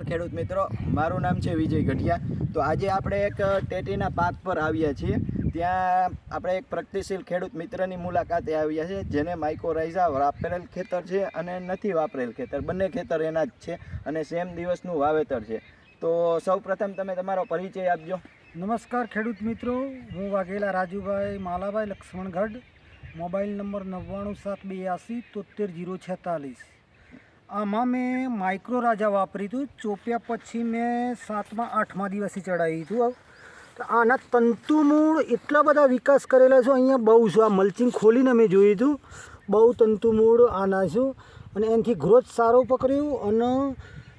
ખેડૂત મિત્રો, મારું નામ છે વિજય ગઢિયા। તો આજે આપણે એક ટેટીના પાક પર આવ્યા છીએ। ત્યાં આપણે એક પ્રગતિશીલ ખેડૂત મિત્રની મુલાકાતે આવ્યા છે, જેને માઇકોરાઇઝા વાપરેલ ખેતર છે અને નથી વાપરેલ ખેતર, બંને ખેતર એના જ છે અને સેમ દિવસનું વાવેતર છે। તો સૌપ્રથમ તમે તમારો પરિચય આપજો। નમસ્કાર ખેડૂત મિત્રો, હું વાઘેલા રાજુભાઈ માલાભાઈ લક્ષ્મણગઢ, મોબાઈલ નંબર 997283 આમાં મેં માઇક્રોરાજા વાપર્યું હતું। ચોપ્યા પછી મેં 7મા 8મા દિવસે ચડાવ્યું હતું। તો આના તંતુમૂળ એટલા બધા વિકાસ કરેલા છે, અહીંયા બહુ છે। આ મલ્ચિંગ ખોલીને મેં જોયું હતું, બહુ તંતુમૂળ આના છે અને એનાથી ગ્રોથ સારો પકડ્યું અને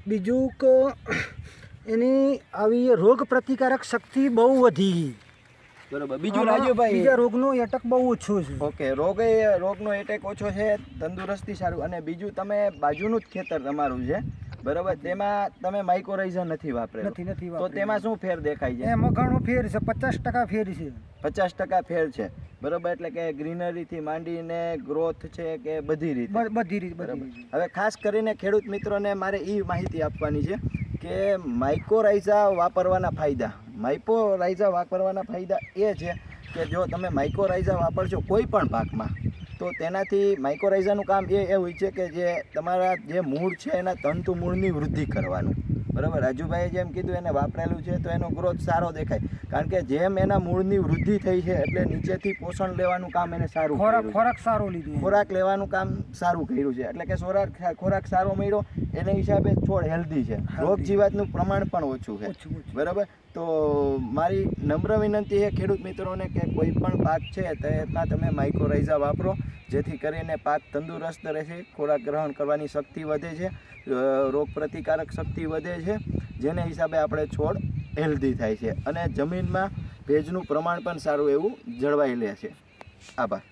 બીજું કે એની આવી રોગ પ્રતિકારક શક્તિ બહુ વધી ગઈ। બરોબર। બીજું રાજુભાઈ, બીજા રોગનો એટેક બહુ ઓછો છે। ઓકે, રોગનો એટેક ઓછો છે, તંદુરસ્તી સારું। અને બીજું તમે બાજુનું જ ખેતર તમારું છે, બરોબર, તેમાં તમે માઇકોરાઇઝા નથી વાપરેલું, તો તેમાં શું ફેર દેખાય છે? એમાં ઘણો ફેર છે, 50% ફેર છે। 50% ફેર છે, બરોબર। એટલે કે ગ્રીનરીથી માંડીને ગ્રોથ છે કે બધી રીતે? બધી રીતે। હવે ખાસ કરીને ખેડૂત મિત્રોને મારે એ માહિતી આપવાની છે કે માઇકોરાઇઝા વાપરવાના ફાયદા। માઇકોરાઇઝા વાપરવાના ફાયદા એ છે કે જો તમે માઇકોરાઇઝા વાપરશો કોઈ પણ પાકમાં, તો તેનાથી માઇકોરાઇઝાનું કામ એ હોય છે કે જે તમારા જે મૂળ છે એના તંતુ મૂળની વૃદ્ધિ કરવાનું, બરાબર। રાજુભાઈએ જેમ કીધું એને વાપરેલું છે તો એનો ગ્રોથ સારો દેખાય, કારણ કે જેમ એના મૂળની વૃદ્ધિ થઈ છે એટલે નીચેથી પોષણ લેવાનું કામ એને સારું, ખોરાક સારો લીધો, ખોરાક લેવાનું કામ સારું કર્યું છે, એટલે કે ખોરાક સારો મળ્યો એને હિસાબે છોડ હેલ્ધી છે, રોગ જીવાતનું પ્રમાણ પણ ઓછું છે, બરાબર। તો મારી નમ્ર વિનંતી છે ખેડૂત મિત્રોને કે કોઈ પણ પાક છે તેમાં તમે માઇકોરાઇઝા વાપરો, જેથી કરીને પાક તંદુરસ્ત રહેશે, ખોરાક ગ્રહણ કરવાની શક્તિ વધે છે, રોગ પ્રતિકારક શક્તિ વધે છે, જેને હિસાબે આપણે છોડ હેલ્ધી થાય છે અને જમીનમાં ભેજનું પ્રમાણ પણ સારું એવું જળવાઈ લે છે। આભાર।